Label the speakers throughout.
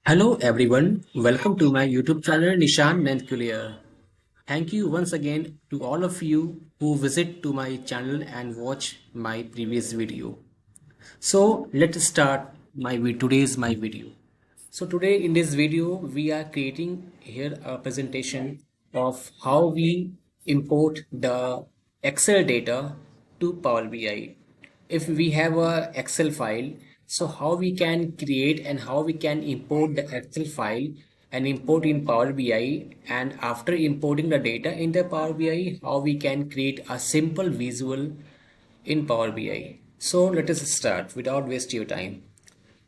Speaker 1: Hello everyone, welcome to my YouTube channel Nishant Nandskeolyar. Thank you once again to all of you who visit to my channel and watch my previous video. So let's start today's my video. So today in this video we are creating here a presentation of how we import the Excel data to Power BI. If we have a Excel file, so how we can create and how we can import the Excel file and import in Power BI, and after importing the data in the Power BI, how we can create a simple visual in Power BI. So let us start without waste your time.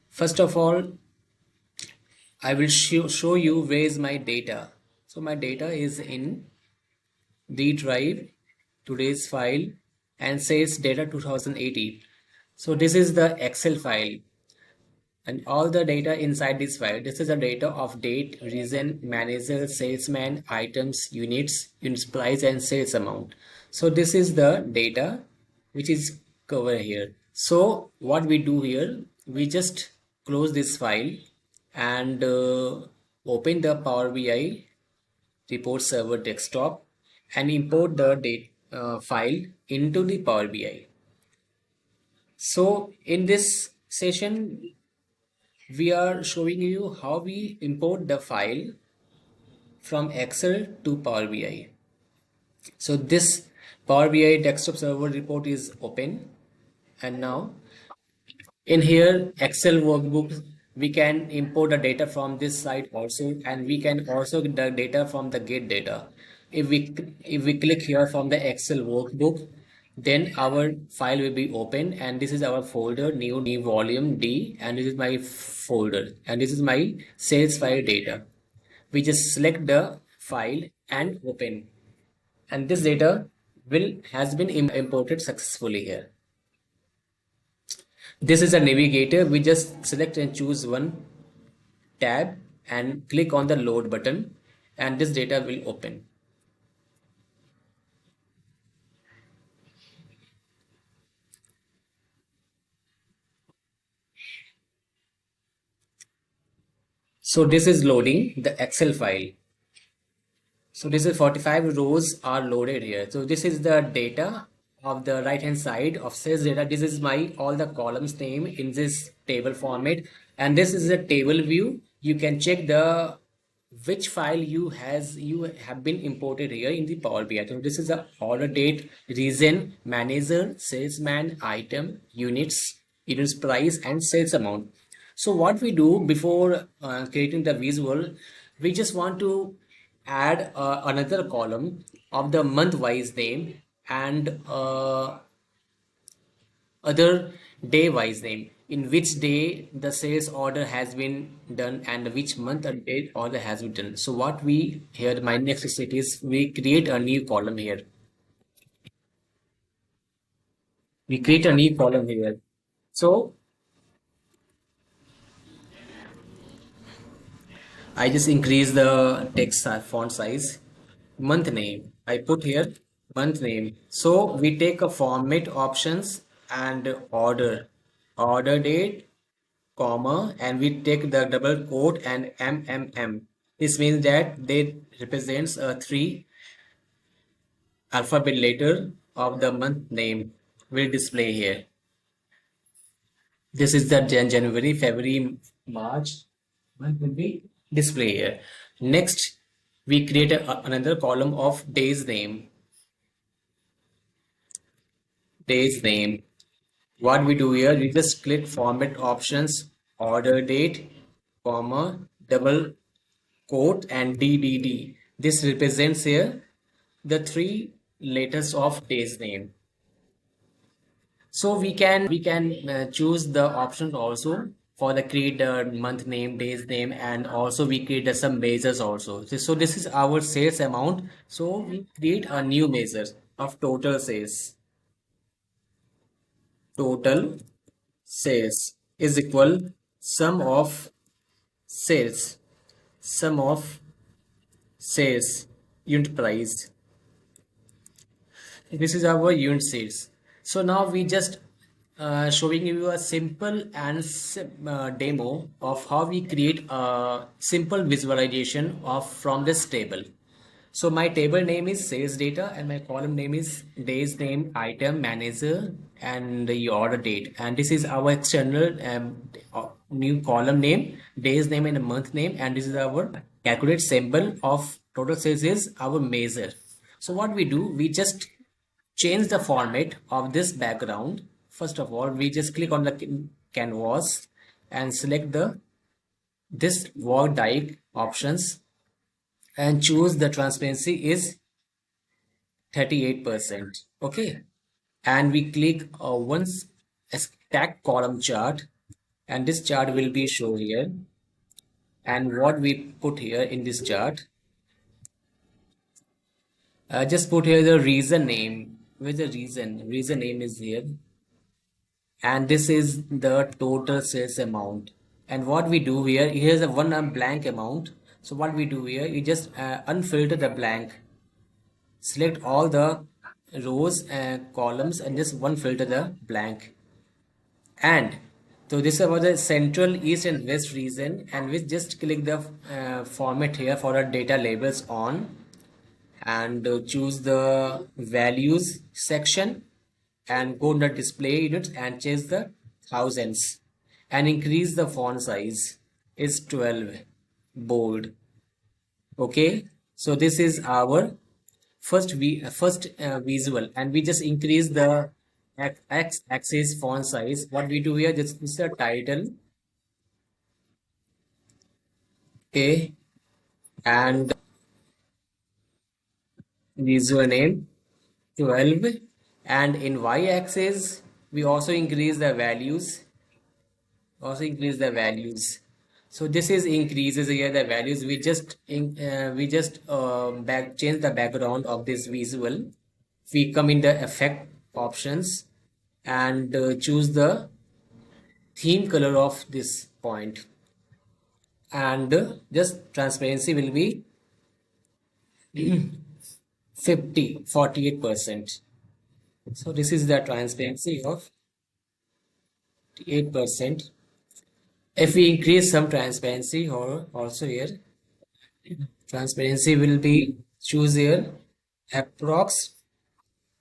Speaker 1: First of all, I will show you where is my data. So my data is in D drive, today's file, and says data 2018. So this is the Excel file and all the data inside this file. This is the data of date, reason, manager, salesman, items, units price, and sales amount. So this is the data which is covered here. So what we do here, we just close this file and open the Power BI report server desktop and import the date file into the Power BI. So in this session, we are showing you how we import the file from Excel to Power BI. So this Power BI desktop server report is open, and now in here Excel workbook we can import the data from this site also, and we can also get the data from the get data. If we click here from the Excel workbook, then our file will be open, and this is our folder new volume D, and this is my folder, and this is my sales file data. We just select the file and open, and this data will has been imported successfully here. This is a navigator. We just select and choose one tab and click on the load button, and this data will open. So this is loading the Excel file. So this is 45 rows are loaded here. So this is the data of the right hand side of sales data. This is my all the columns name in this table format, and this is a table view. You can check the which file you have been imported here in the Power BI. So this is the order date, reason, manager, salesman, item, units price, and sales amount. So what we do before creating the visual, we just want to add another column of the month wise name and other day wise name, in which day the sales order has been done and which month and date order has been done. So what we here, my next step is we create a new column here. We create a new column here. So I just increase the text font size. Month name, I put here month name. So we take a format options and order date, comma, and we take the double quote and MMM. This means that they represents a three alphabet letter of the month name will display here. This is the January, February, March month will be display here. Next, we create another column of day's name. Day's name. What we do here, we just click format options, order date, comma, double quote, and DDD. This represents here the three letters of day's name. So we can choose the options also for the create month name, day's name, and also we create some measures also. So this is our sales amount. So we create a new measure of total sales. Total sales is equal sum of sales, sum of sales unit price. This is our unit sales. So now we just showing you a simple and demo of how we create a simple visualization of from this table. So my table name is sales data and my column name is days name item manager and the order date. And this is our external new column name, days name and a month name. And this is our calculate symbol of total sales is our measure. So what we do, we just change the format of this background. First of all, we just click on the canvas and select the this wall die options and choose the transparency is 38%. Okay. And we click once a stack column chart, and this chart will be shown here. And what we put here in this chart, just put here the reason name. Where's the reason? Reason name is here. And this is the total sales amount. And what we do here, here's a one blank amount. So what we do here, you just unfilter the blank, select all the rows and columns and just one filter the blank. And so this is about the central, east and west region, and we just click the format here for our data labels on, and choose the values section and go under display units and change the thousands and increase the font size is 12 bold. Okay, so this is our first visual, and we just increase the x axis font size. What we do here, this is the title. Okay, and visual name 12, and in y axis we also increase the values, so this is increases here the values. We just back change the background of this visual. We come in the effect options and choose the theme color of this point, and just transparency will be 48%. So this is the transparency of 8%. If we increase some transparency or also here, transparency will be choose here approx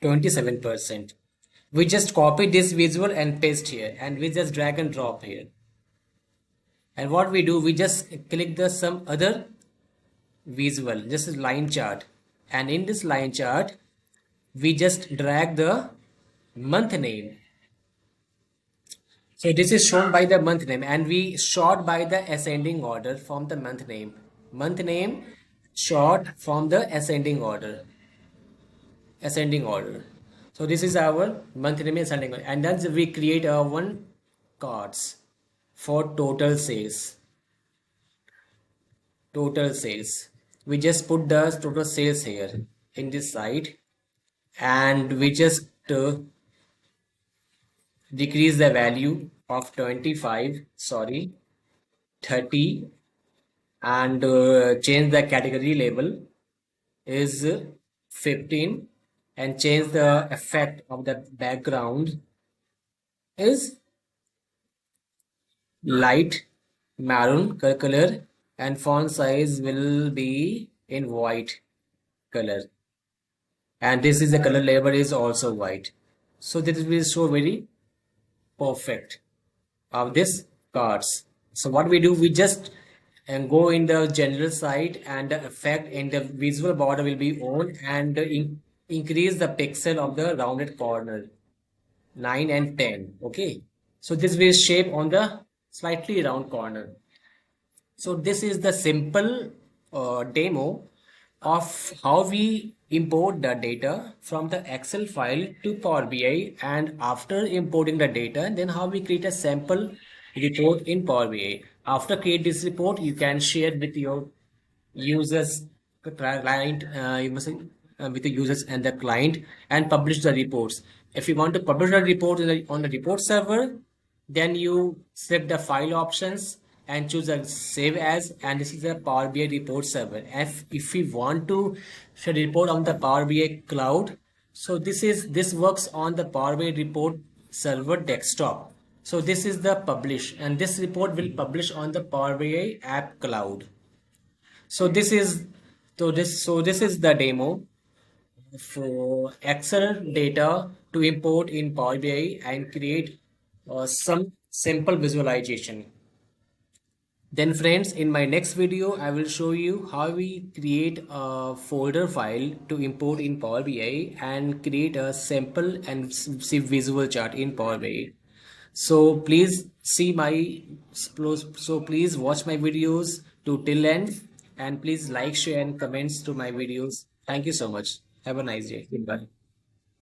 Speaker 1: 27%. We just copy this visual and paste here, and we just drag and drop here. And what we do, we just click the some other visual, just a line chart, and in this line chart we just drag the month name. So this is shown by the month name, and we sort by the ascending order from the month name. Month name sort from the ascending order. So this is our month name ascending order, and then we create our one cards for total sales. We just put the total sales here in this side, and we just decrease the value of 25, sorry, 30, and change the category label is 15, and change the effect of the background is light maroon color, and font size will be in white color, and this is the color label is also white. So this will show very perfect of this cards. So what we do, we just and go in the general side, and the effect in the visual border will be on, and increase the pixel of the rounded corner 9 and 10. Okay, so this will shape on the slightly round corner. So this is the simple demo of how we import the data from the Excel file to Power BI, and after importing the data, then how we create a sample report in Power BI. After create this report, you can share with your users, client, you must say, with the users and the client, and publish the reports. If you want to publish the report on the report server, then you select the file options and choose a save as, and this is a Power BI report server. If we want to share report on the Power BI cloud, so this works on the Power BI report server desktop. So this is the publish, and this report will publish on the Power BI app cloud. So this is the demo for Excel data to import in Power BI and create some simple visualization. Then friends, in my next video, I will show you how we create a folder file to import in Power BI and create a simple and visual chart in Power BI. So please see my, so please watch my videos to till end, and please like, share and comments to my videos. Thank you so much. Have a nice day. Goodbye.